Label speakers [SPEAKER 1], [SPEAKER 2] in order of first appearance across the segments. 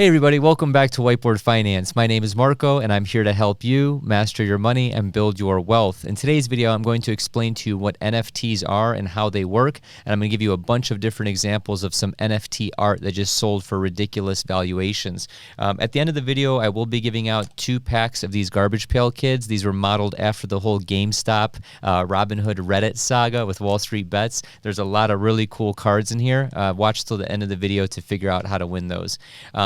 [SPEAKER 1] Hey everybody, welcome back to Whiteboard Finance. My name is Marco and I'm here to help you master your money and build your wealth. In today's video, I'm going to explain to you what NFTs are and how they work, and I'm going to give you a bunch of different examples of some NFT art that just sold for ridiculous valuations. At the end of the video, I will be giving out 2 packs of these Garbage Pail Kids. These were modeled after the whole GameStop Robinhood Reddit saga with Wall Street Bets. There's a lot of really cool cards in here. Watch till the end of the video to figure out how to win those.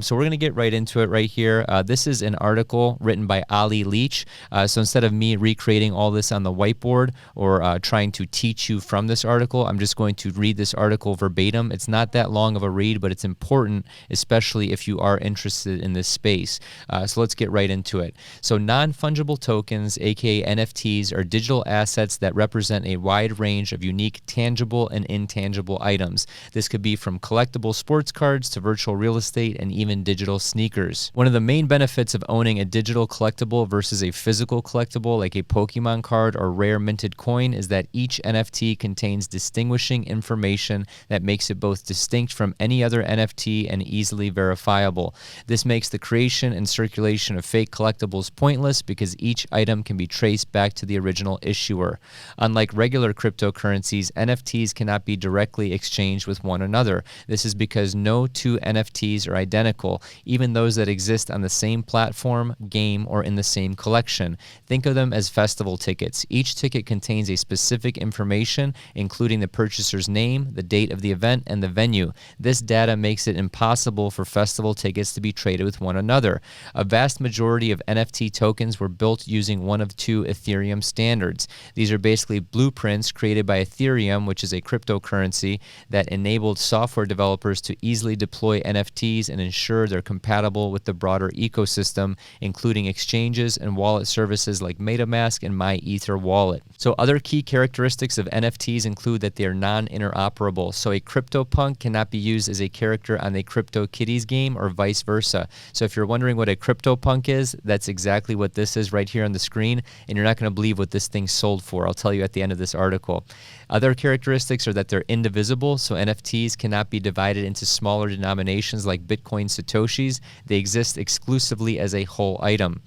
[SPEAKER 1] So we're going to get right into it right here. This is an article written by Ali Leach. So instead of me recreating all this on the whiteboard or trying to teach you from this article, I'm just going to read this article verbatim. It's not that long of a read, but it's important, especially if you are interested in this space. So let's get right into it. So non-fungible tokens, aka NFTs, are digital assets that represent a wide range of unique tangible and intangible items. This could be from collectible sports cards to virtual real estate and even digital sneakers. One of the main benefits of owning a digital collectible versus a physical collectible like a Pokemon card or rare minted coin is that each NFT contains distinguishing information that makes it both distinct from any other NFT and easily verifiable. This makes the creation and circulation of fake collectibles pointless because each item can be traced back to the original issuer. Unlike regular cryptocurrencies, NFTs cannot be directly exchanged with one another. This is because no 2 NFTs are identical, even those that exist on the same platform, game, or in the same collection. Think of them as festival tickets. Each ticket contains a specific information, including the purchaser's name, the date of the event, and the venue. This data makes it impossible for festival tickets to be traded with one another. A vast majority of NFT tokens were built using one of 2 Ethereum standards. These are basically blueprints created by Ethereum, which is a cryptocurrency that enabled software developers to easily deploy NFTs and ensure they're compatible with the broader ecosystem, including exchanges and wallet services like MetaMask and MyEther wallet. So other key characteristics of NFTs include that they are non-interoperable. So a CryptoPunk cannot be used as a character on a CryptoKitties game or vice versa. So if you're wondering what a CryptoPunk is, that's exactly what this is right here on the screen, and you're not going to believe what this thing sold for. I'll tell you at the end of this article. Other characteristics are that they're indivisible, so NFTs cannot be divided into smaller denominations like Bitcoin Satoshis. They exist exclusively as a whole item.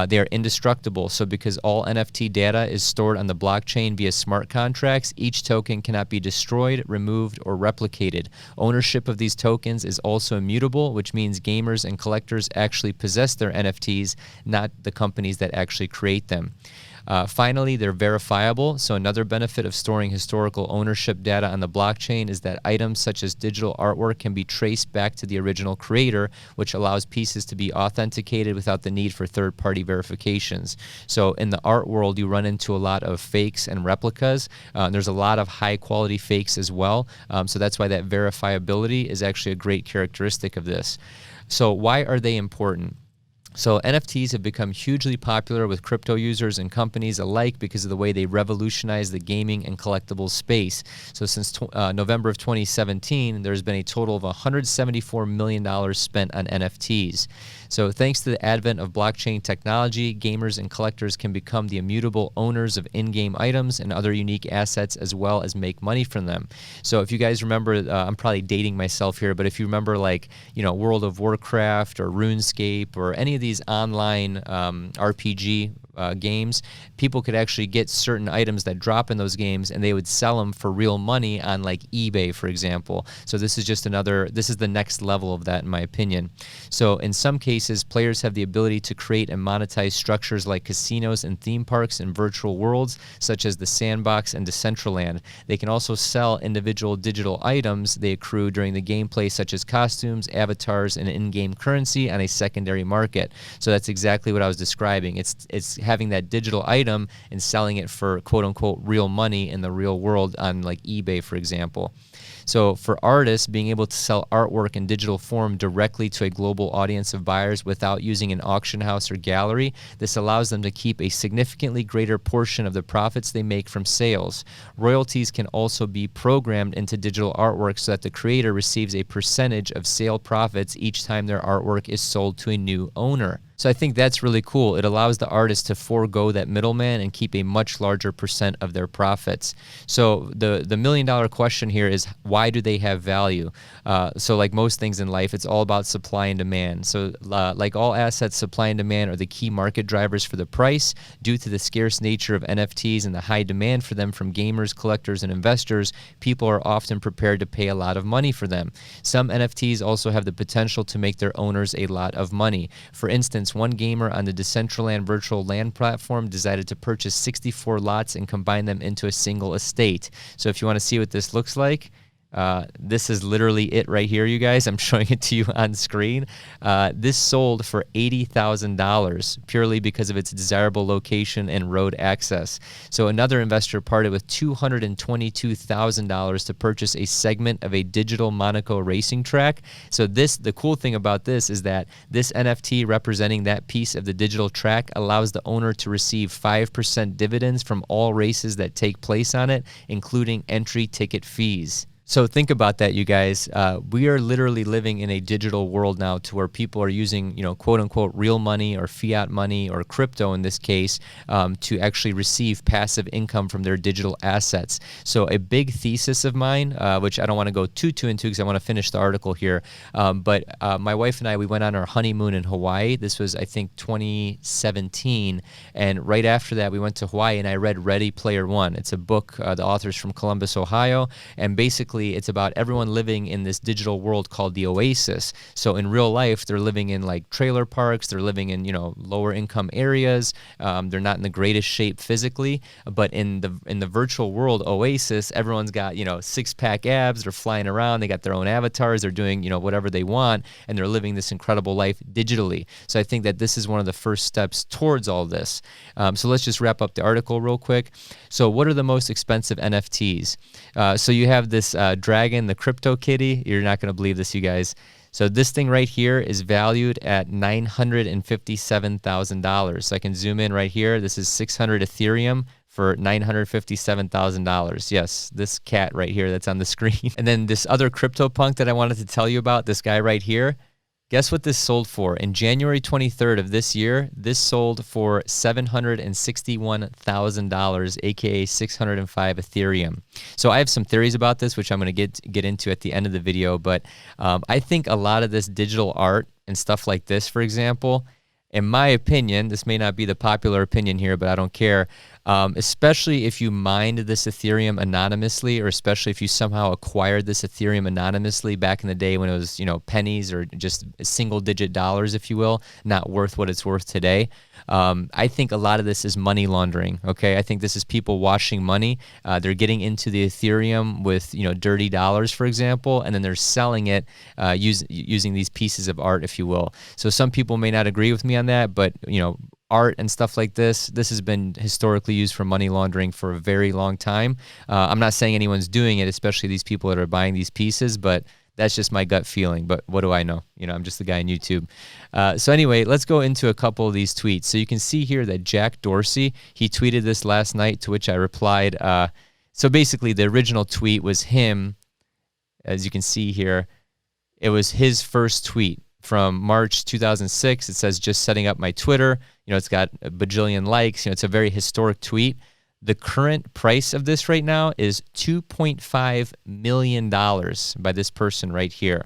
[SPEAKER 1] They are indestructible, so because all NFT data is stored on the blockchain via smart contracts, each token cannot be destroyed, removed, or replicated. Ownership of these tokens is also immutable, which means gamers and collectors actually possess their NFTs, not the companies that actually create them. Finally, they're verifiable. So another benefit of storing historical ownership data on the blockchain is that items such as digital artwork can be traced back to the original creator, which allows pieces to be authenticated without the need for third-party verifications. So in the art world, you run into a lot of fakes and replicas. There's a lot of high-quality fakes as well. So that's why that verifiability is actually a great characteristic of this. So why are they important? So NFTs have become hugely popular with crypto users and companies alike because of the way they revolutionize the gaming and collectibles space. So since November of 2017, there's been a total of $174 million spent on NFTs. So thanks to the advent of blockchain technology, gamers and collectors can become the immutable owners of in-game items and other unique assets as well as make money from them. So if you guys remember, I'm probably dating myself here, but if you remember like, World of Warcraft or RuneScape or any of these online RPG games, people could actually get certain items that drop in those games and they would sell them for real money on like eBay, for example. So this is the next level of that in my opinion. So in some cases, players have the ability to create and monetize structures like casinos and theme parks in virtual worlds, such as the Sandbox and Decentraland. They can also sell individual digital items they accrue during the gameplay, such as costumes, avatars, and in-game currency on a secondary market. So that's exactly what I was describing. It's having that digital item and selling it for quote-unquote real money in the real world on like eBay, for example. So for artists, being able to sell artwork in digital form directly to a global audience of buyers without using an auction house or gallery, this allows them to keep a significantly greater portion of the profits they make from sales. Royalties can also be programmed into digital artwork so that the creator receives a percentage of sale profits each time their artwork is sold to a new owner. So I think that's really cool. It allows the artist to forego that middleman and keep a much larger percent of their profits. So the million-dollar question here is, why do they have value? So like most things in life, it's all about supply and demand. So like all assets, supply and demand are the key market drivers for the price. Due to the scarce nature of NFTs and the high demand for them from gamers, collectors, and investors, people are often prepared to pay a lot of money for them. Some NFTs also have the potential to make their owners a lot of money. For instance, one gamer on the Decentraland virtual land platform decided to purchase 64 lots and combine them into a single estate. So if you want to see what this looks like, this is literally it right here, you guys. I'm showing it to you on screen. This sold for $80,000 purely because of its desirable location and road access. So another investor parted with $222,000 to purchase a segment of a digital Monaco racing track. So the cool thing about this is that this NFT representing that piece of the digital track allows the owner to receive 5% dividends from all races that take place on it, including entry ticket fees. So think about that, you guys. We are literally living in a digital world now to where people are using, quote unquote, real money or fiat money or crypto in this case to actually receive passive income from their digital assets. So a big thesis of mine, which I don't want to go too into because I want to finish the article here, but my wife and I, we went on our honeymoon in Hawaii. This was, I think, 2017. And right after that, we went to Hawaii and I read Ready Player One. It's a book, the author's from Columbus, Ohio, and basically it's about everyone living in this digital world called the Oasis. So in real life, they're living in like trailer parks, they're living in, lower income areas. They're not in the greatest shape physically, but in the virtual world Oasis, everyone's got, six-pack abs, they're flying around, they got their own avatars, they're doing, whatever they want, and they're living this incredible life digitally. So I think that this is one of the first steps towards all this. So let's just wrap up the article real quick. So what are the most expensive NFTs? So you have this dragon, the crypto kitty. You're not going to believe this, you guys. So this thing right here is valued at $957,000. So I can zoom in right here. This is 600 Ethereum for $957,000. Yes, this cat right here that's on the screen. And then this other CryptoPunk that I wanted to tell you about, this guy right here. Guess what this sold for? In January 23rd of this year, this sold for $761,000, aka 605 Ethereum. So I have some theories about this, which I'm going to get into at the end of the video. But I think a lot of this digital art and stuff like this, for example, in my opinion, this may not be the popular opinion here, but I don't care, especially if you mined this Ethereum anonymously, or especially if you somehow acquired this Ethereum anonymously back in the day when it was, pennies or just single-digit dollars, if you will, not worth what it's worth today. I think a lot of this is money laundering, okay? I think this is people washing money. They're getting into the Ethereum with, dirty dollars, for example, and then they're selling it using these pieces of art, if you will. So some people may not agree with me on that, but, art and stuff like this has been historically used for money laundering for a very long time. I'm not saying anyone's doing it, especially these people that are buying these pieces, but that's just my gut feeling. But what do I know? I'm just the guy on YouTube. So anyway, let's go into a couple of these tweets. So you can see here that Jack Dorsey, he tweeted this last night, to which I replied. So basically the original tweet was him, as you can see here. It was his first tweet from March 2006. It says, just setting up my Twitter. It's got a bajillion likes. It's a very historic tweet. The current price of this right now is $2.5 million by this person right here.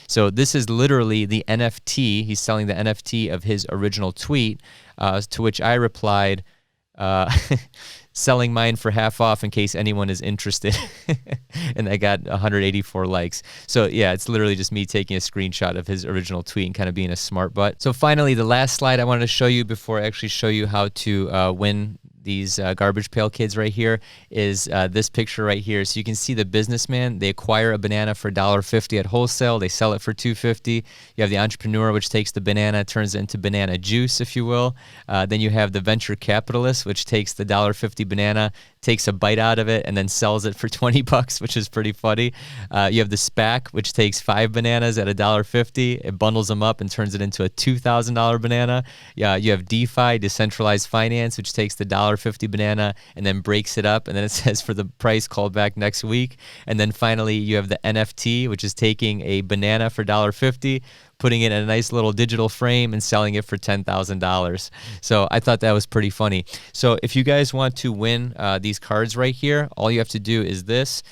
[SPEAKER 1] So this is literally the NFT. He's selling the NFT of his original tweet, to which I replied, selling mine for half off in case anyone is interested. And I got 184 likes. So yeah, it's literally just me taking a screenshot of his original tweet and kind of being a smart butt. So finally, the last slide I wanted to show you before I actually show you how to win these garbage pail kids right here is this picture right here. So you can see the businessman, they acquire a banana for $1.50 at wholesale, they sell it for $2.50. You have the entrepreneur, which takes the banana, turns it into banana juice, if you will. Then you have the venture capitalist, which takes the $1.50 banana, takes a bite out of it, and then sells it for $20, which is pretty funny. You have the SPAC, which takes 5 bananas at $1.50, it bundles them up and turns it into a $2,000 banana. Yeah, you have DeFi, decentralized finance, which takes the $1.50 banana and then breaks it up, and then it says for the price, call back next week. And then finally, you have the NFT, which is taking a banana for $1.50, putting it in a nice little digital frame and selling it for $10,000. So I thought that was pretty funny. So if you guys want to win these cards right here, all you have to do is this.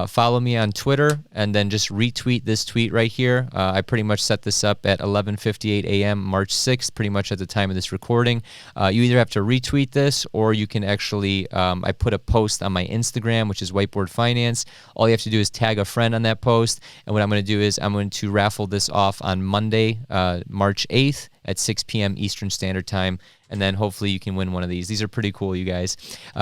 [SPEAKER 1] Follow me on Twitter and then just retweet this tweet right here. I pretty much set this up at 11:58 a.m. March 6th, pretty much at the time of this recording. You either have to retweet this or you can actually, I put a post on my Instagram, which is Whiteboard Finance. All you have to do is tag a friend on that post. And what I'm going to do is I'm going to raffle this off on Monday, March 8th at 6 p.m. Eastern Standard Time. And then hopefully you can win one of these. These are pretty cool, you guys.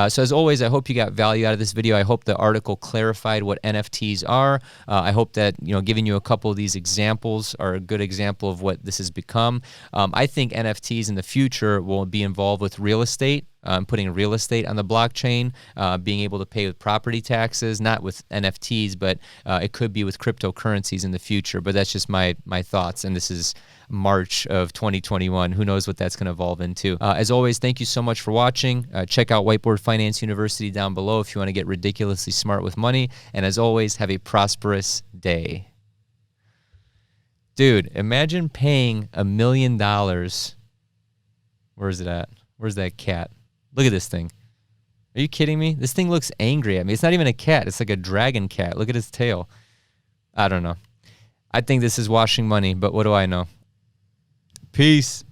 [SPEAKER 1] So as always, I hope you got value out of this video. I hope the article clarified what NFTs are. I hope that, giving you a couple of these examples are a good example of what this has become. I think NFTs in the future will be involved with real estate. Putting real estate on the blockchain, being able to pay with property taxes, not with NFTs, but it could be with cryptocurrencies in the future. But that's just my thoughts, and this is March of 2021. Who knows what that's going to evolve into. As always, thank you so much for watching. Check out Whiteboard Finance University down below if you want to get ridiculously smart with money. And as always, have a prosperous day. Dude, imagine paying $1 million. Where is it at? Where's that cat? Look at this thing. Are you kidding me? This thing looks angry at me. It's not even a cat. It's like a dragon cat. Look at its tail. I don't know. I think this is washing money, but what do I know? Peace.